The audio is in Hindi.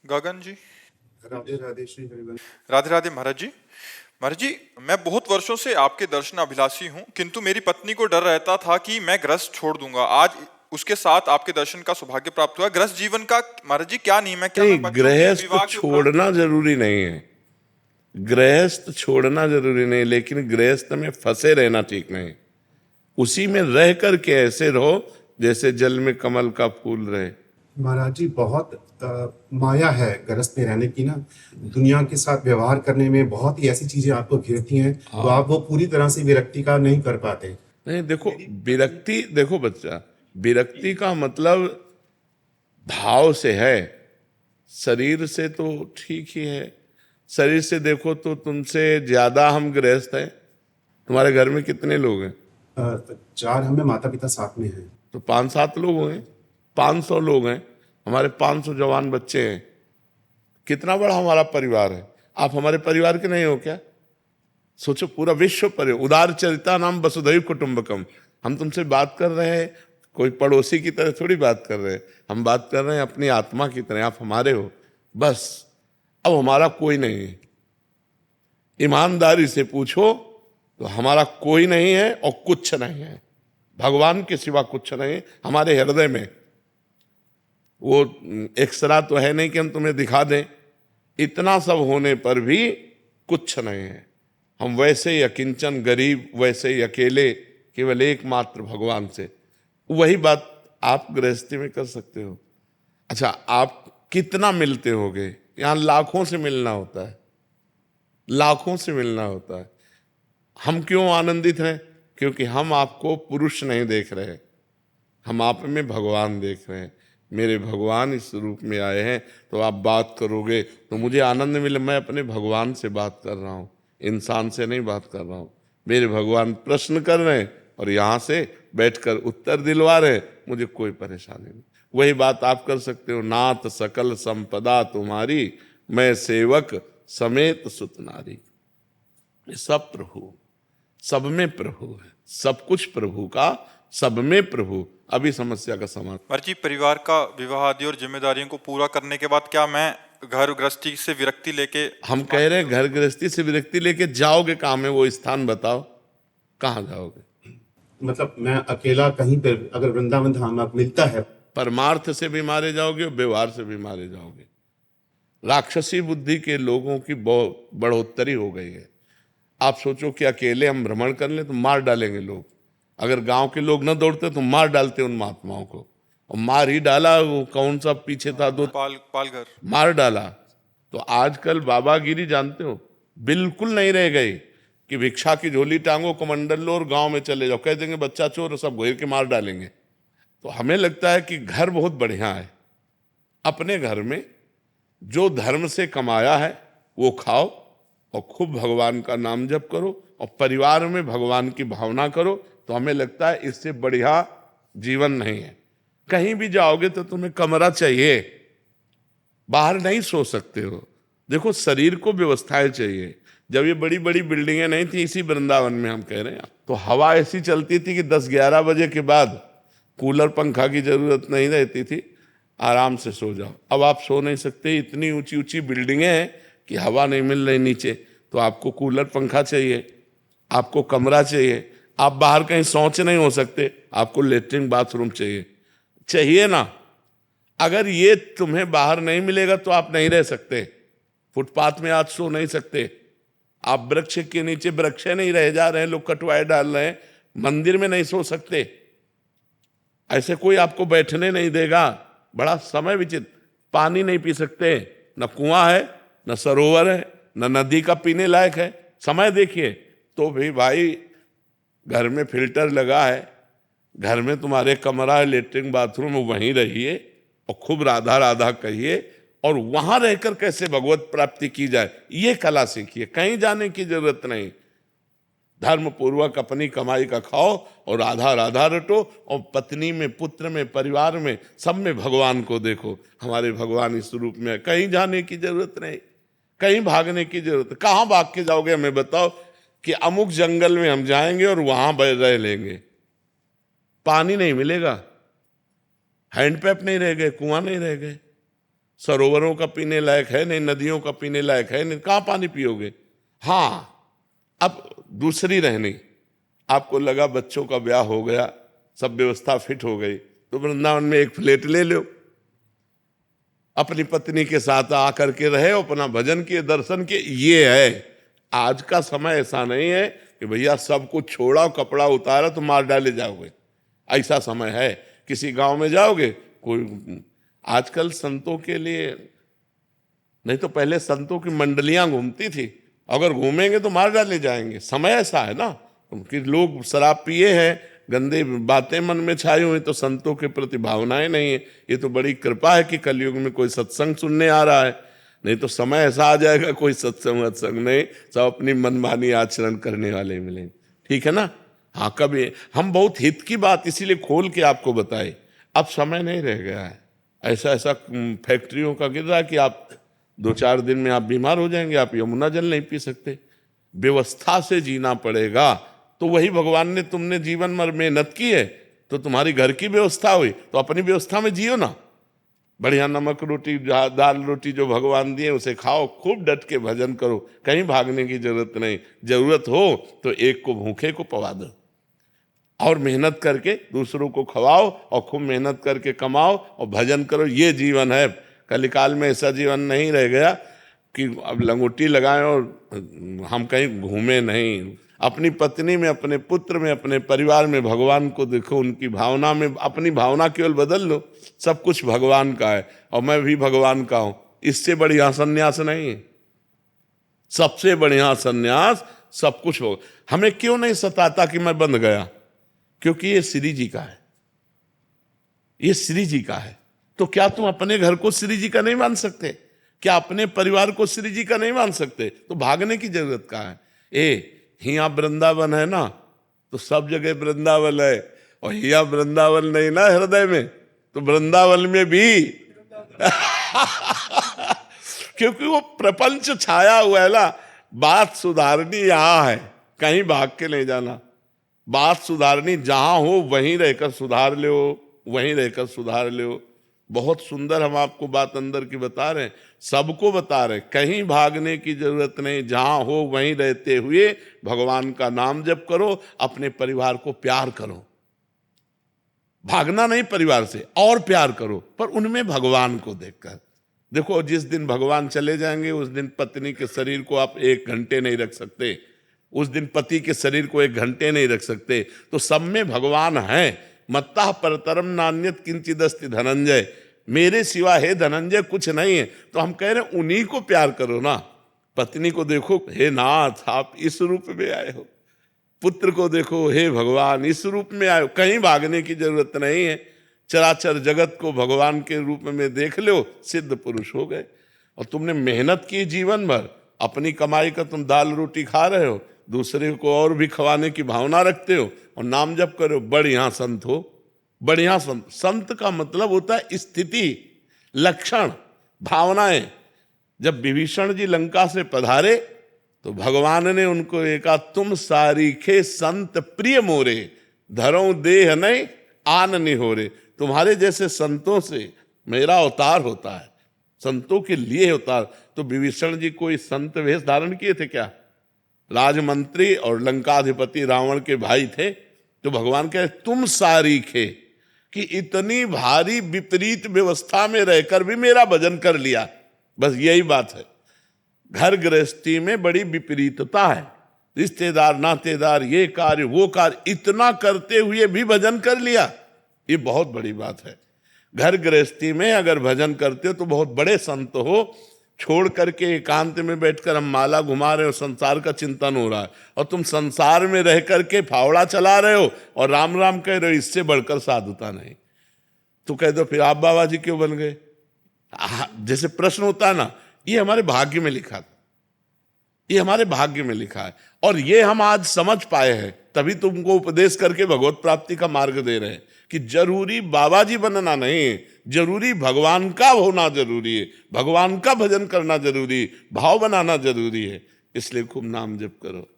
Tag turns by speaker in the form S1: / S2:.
S1: गगन जी।
S2: राधे राधे श्री हरिवंश।
S1: राधे राधे महाराज जी। महाराज जी, मैं बहुत वर्षों से आपके दर्शन अभिलाषी हूँ, किंतु मेरी पत्नी को डर रहता था कि मैं गृहस्थ छोड़ दूंगा। आज उसके साथ आपके दर्शन का सौभाग्य प्राप्त हुआ। गृहस्थ जीवन का महाराज जी क्या नियम है? क्या
S3: नहीं,
S1: मैं बच्चों के
S3: गृहस्थ
S1: विवाह के उपरांत?
S3: छोड़ना जरूरी नहीं है। गृहस्थ छोड़ना जरूरी नहीं, लेकिन गृहस्थ में फंसे रहना ठीक नहीं। उसी में रह करके ऐसे रहो जैसे जल में कमल का फूल रहे।
S2: महाराज जी, बहुत माया है गृहस्थ में रहने की ना। दुनिया के साथ व्यवहार करने में बहुत ही ऐसी चीजें आपको घिरती हैं, तो आप वो पूरी तरह से विरक्ति का नहीं कर पाते।
S3: नहीं, देखो विरक्ति, देखो बच्चा, विरक्ति का मतलब भाव से है। शरीर से तो ठीक ही है। शरीर से देखो तो तुमसे ज्यादा हम गृहस्थ हैं। तुम्हारे घर में कितने लोग हैं?
S2: 4 हमें माता पिता साथ में हैं।
S3: तो 5-7 लोग होंगे, 500 लोग हैं। हमारे 500 जवान बच्चे हैं। कितना बड़ा हमारा परिवार है। आप हमारे परिवार के नहीं हो क्या? सोचो, पूरा विश्व परिवार। उदार चरिता नाम वसुधैव कुटुंबकम। हम तुमसे बात कर रहे हैं, कोई पड़ोसी की तरह थोड़ी बात कर रहे हैं। हम बात कर रहे हैं अपनी आत्मा की तरह। आप हमारे हो बस। अब हमारा कोई नहीं है। ईमानदारी से पूछो तो हमारा कोई नहीं है और कुछ नहीं है। भगवान के सिवा कुछ नहीं हमारे हृदय में। वो एक्सरा तो है नहीं कि हम तुम्हें दिखा दें। इतना सब होने पर भी कुछ नहीं है। हम वैसे ही अकिंचन, गरीब, वैसे ही अकेले, केवल एकमात्र भगवान से। वही बात आप गृहस्थी में कर सकते हो। अच्छा, आप कितना मिलते होगे? यहां लाखों से मिलना होता है, लाखों से मिलना होता है। हम क्यों आनंदित हैं? क्योंकि हम आपको पुरुष नहीं देख रहे, हम आप में भगवान देख रहे हैं। मेरे भगवान इस रूप में आए हैं, तो आप बात करोगे तो मुझे आनंद मिले। मैं अपने भगवान से बात कर रहा हूँ, इंसान से नहीं बात कर रहा हूँ। मेरे भगवान प्रश्न कर रहे हैं और यहाँ से बैठकर उत्तर दिलवा रहे हैं, मुझे कोई परेशानी नहीं। वही बात आप कर सकते हो। नाथ सकल संपदा तुम्हारी, मैं सेवक समेत सुत नारी। ये सब प्रभु, सब में प्रभु है। सब कुछ प्रभु का, सब में प्रभु। अभी समस्या का समाधान।
S1: महाराज जी, परिवार का विवाह आदि और जिम्मेदारियों को पूरा करने के बाद क्या मैं घर गृहस्थी से विरक्ति लेके?
S3: हम कह रहे हैं घर गृहस्थी से विरक्ति लेके जाओगे कहाँ में? वो स्थान बताओ, कहाँ जाओगे?
S2: मतलब मैं अकेला कहीं पर अगर वृंदावन धाम आप मिलता है।
S3: परमार्थ से भी मारे जाओगे और व्यवहार से भी मारे जाओगे। राक्षसी बुद्धि के लोगों की बहुत बढ़ोतरी हो गई है। आप सोचो कि अकेले हम भ्रमण कर लें तो मार डालेंगे लोग। अगर गांव के लोग न दौड़ते तो मार डालते उन महात्माओं को, और मार ही डाला। वो कौन सा पीछे था, दो
S1: पालघर
S3: मार डाला। तो आजकल बाबागिरी जानते हो, बिल्कुल नहीं रह गई कि भिक्षा की झोली टांगो, कमंडल लो और गांव में चले जाओ। कह देंगे बच्चा चोर, और सब घेर के मार डालेंगे। तो हमें लगता है कि घर बहुत बढ़िया है। अपने घर में जो धर्म से कमाया है वो खाओ और खूब भगवान का नाम जप करो, और परिवार में भगवान की भावना करो। तो हमें लगता है इससे बढ़िया जीवन नहीं है। कहीं भी जाओगे तो तुम्हें कमरा चाहिए, बाहर नहीं सो सकते हो। देखो, शरीर को व्यवस्थाएं चाहिए। जब ये बड़ी बड़ी बिल्डिंगें नहीं थी, इसी वृंदावन में हम कह रहे हैं, तो हवा ऐसी चलती थी कि 10-11 बजे के बाद कूलर पंखा की जरूरत नहीं रहती थी, आराम से सो जाओ। अब आप सो नहीं सकते, इतनी ऊंची ऊंची बिल्डिंगें हैं कि हवा नहीं मिल रही नीचे। तो आपको कूलर पंखा चाहिए, आपको कमरा चाहिए। आप बाहर कहीं शौच नहीं हो सकते, आपको लेटरिन बाथरूम चाहिए। चाहिए ना? अगर ये तुम्हें बाहर नहीं मिलेगा तो आप नहीं रह सकते। फुटपाथ में आज सो नहीं सकते। आप वृक्ष के नीचे, वृक्ष नहीं रह जा रहे हैं, लोग कटवाए डाल रहे हैं, मंदिर में नहीं सो सकते। ऐसे कोई आपको बैठने नहीं देगा। बड़ा समय विचित्र। पानी नहीं पी सकते, न कुआं है, न सरोवर है, न नदी का पीने लायक है। समय देखिए। तो भी भाई, घर में फिल्टर लगा है, घर में तुम्हारे कमरा है, लेटरिन बाथरूम, वहीं रहिए और खूब राधा राधा कहिए, और वहां रहकर कैसे भगवत प्राप्ति की जाए ये कला सीखिए। कहीं जाने की जरूरत नहीं। धर्म पूर्वक अपनी कमाई का खाओ और राधा राधा रटो, और पत्नी में, पुत्र में, परिवार में, सब में भगवान को देखो। हमारे भगवान इस रूप में। कहीं जाने की जरूरत नहीं, कहीं भागने की जरूरत। कहाँ भाग के जाओगे? हमें बताओ कि अमुक जंगल में हम जाएंगे और वहां रह लेंगे। पानी नहीं मिलेगा, हैंडपैप नहीं रह गए, कुआं नहीं रह गए, सरोवरों का पीने लायक है नहीं, नदियों का पीने लायक है नहीं, कहाँ पानी पियोगे। हाँ, अब दूसरी रहनी, आपको लगा बच्चों का ब्याह हो गया, सब व्यवस्था फिट हो गई, तो वृंदावन में एक फ्लैट ले लो, अपनी पत्नी के साथ आकर के रहे, अपना भजन किए, दर्शन किए। ये है आज का समय। ऐसा नहीं है कि भैया सब कुछ छोड़ा, कपड़ा उतारा तो मार डाले जाओगे, ऐसा समय है। किसी गांव में जाओगे, कोई आजकल संतों के लिए नहीं तो पहले संतों की मंडलियां घूमती थी, अगर घूमेंगे तो मार डाले जाएंगे। समय ऐसा है ना कि लोग शराब पिए हैं, गंदे बातें मन में छाई हुई, तो संतों के प्रति भावनाएं नहीं है। ये तो बड़ी कृपा है कि कलयुग में कोई सत्संग सुनने आ रहा है, नहीं तो समय ऐसा आ जाएगा कोई सत्संग नहीं, सब अपनी मनमानी आचरण करने वाले मिलेंगे। ठीक है ना। हाँ, कभी हम बहुत हित की बात इसीलिए खोल के आपको बताए, अब समय नहीं रह गया है। ऐसा ऐसा फैक्ट्रियों का गिर रहा है कि आप 2-4 दिन में आप बीमार हो जाएंगे, आप यमुना जल नहीं पी सकते। व्यवस्था से जीना पड़ेगा। तो वही भगवान ने, तुमने जीवन भर मेहनत की है तो तुम्हारी घर की व्यवस्था हुई, तो अपनी व्यवस्था में जियो ना। बढ़िया नमक रोटी, दाल रोटी जो भगवान दिए उसे खाओ, खूब डट के भजन करो, कहीं भागने की जरूरत नहीं। जरूरत हो तो एक को भूखे को पवा दो, और मेहनत करके दूसरों को खवाओ, और खूब मेहनत करके कमाओ और भजन करो। ये जीवन है। कलिकाल में ऐसा जीवन नहीं रह गया कि अब लंगोटी लगाएं और हम कहीं घूमे नहीं। अपनी पत्नी में, अपने पुत्र में, अपने परिवार में भगवान को देखो, उनकी भावना में अपनी भावना केवल बदल लो, सब कुछ भगवान का है और मैं भी भगवान का हूं। इससे बढ़िया संन्यास नहीं है। सबसे बढ़िया संन्यास सब कुछ हो। हमें क्यों नहीं सताता कि मैं बंध गया? क्योंकि ये श्री जी का है, ये श्री जी का है। तो क्या तुम अपने घर को श्री जी का नहीं मान सकते? क्या अपने परिवार को श्री जी का नहीं मान सकते? तो भागने की जरूरत कहाँ है? हिया वृंदावन है ना, तो सब जगह वृंदावन है, और हिया वृंदावन नहीं ना हृदय में, तो वृंदावन में भी क्योंकि वो प्रपंच छाया हुआ है ना। बात सुधारनी यहां है, कहीं भाग के नहीं जाना। बात सुधारनी जहां हो वहीं रहकर सुधार लो, वहीं रहकर सुधार लो। बहुत सुंदर हम आपको बात अंदर की बता रहे हैं, सबको बता रहे, कहीं भागने की जरूरत नहीं। जहां हो वहीं रहते हुए भगवान का नाम जप करो, अपने परिवार को प्यार करो। भागना नहीं परिवार से, और प्यार करो, पर उनमें भगवान को देखकर। देखो, जिस दिन भगवान चले जाएंगे उस दिन पत्नी के शरीर को आप 1 घंटे नहीं रख सकते, उस दिन पति के शरीर को 1 घंटे नहीं रख सकते। तो सब में भगवान है। मत्ता परतरम नान्यत किंचिदस्ति धनंजय, मेरे सिवा है धनंजय कुछ नहीं है। तो हम कह रहे हैं उन्हीं को प्यार करो ना। पत्नी को देखो, हे नाथ आप इस रूप में आए हो। पुत्र को देखो, हे भगवान इस रूप में आए हो। कहीं भागने की जरूरत नहीं है। चराचर जगत को भगवान के रूप में देख लो, सिद्ध पुरुष हो गए। और तुमने मेहनत की जीवन भर, अपनी कमाई का तुम दाल रोटी खा रहे हो, दूसरे को और भी खवाने की भावना रखते हो, और नाम जप करो, बढ़िया संत हो। बढ़िया संत, संत का मतलब होता है स्थिति, लक्षण, भावनाएं। जब विभीषण जी लंका से पधारे तो भगवान ने उनको कहा, तुम सारीखे संत प्रिय मोरे, धरो देह नहीं आन निहोरे। तुम्हारे जैसे संतों से मेरा अवतार होता है, संतों के लिए अवतार। तो विभीषण जी कोई संत वेश धारण किए थे क्या? राजमंत्री और लंकाधिपति रावण के भाई थे। तो भगवान कहे, तुम सारीखे, कि इतनी भारी विपरीत व्यवस्था में रहकर भी मेरा भजन कर लिया। बस यही बात है। घर गृहस्थी में बड़ी विपरीतता है, रिश्तेदार नातेदार, ये कार्य वो कार्य, इतना करते हुए भी भजन कर लिया, ये बहुत बड़ी बात है। घर गृहस्थी में अगर भजन करते हो तो बहुत बड़े संत हो। छोड़ करके एकांत में बैठकर हम माला घुमा रहे हो, संसार का चिंतन हो रहा है, और तुम संसार में रह करके फावड़ा चला रहे हो और राम राम कह रहे हो, इससे बढ़कर साधुता नहीं। तो कह दो फिर आप बाबा जी क्यों बन गए? जैसे प्रश्न होता है ना, ये हमारे भाग्य में लिखा था, ये हमारे भाग्य में लिखा है, और ये हम आज समझ पाए हैं, तभी तुमको उपदेश करके भगवत प्राप्ति का मार्ग दे रहे हैं कि जरूरी बाबा जी बनना नहीं है, जरूरी भगवान का होना जरूरी है, भगवान का भजन करना जरूरी, भाव बनाना जरूरी है। इसलिए खूब नाम जप करो।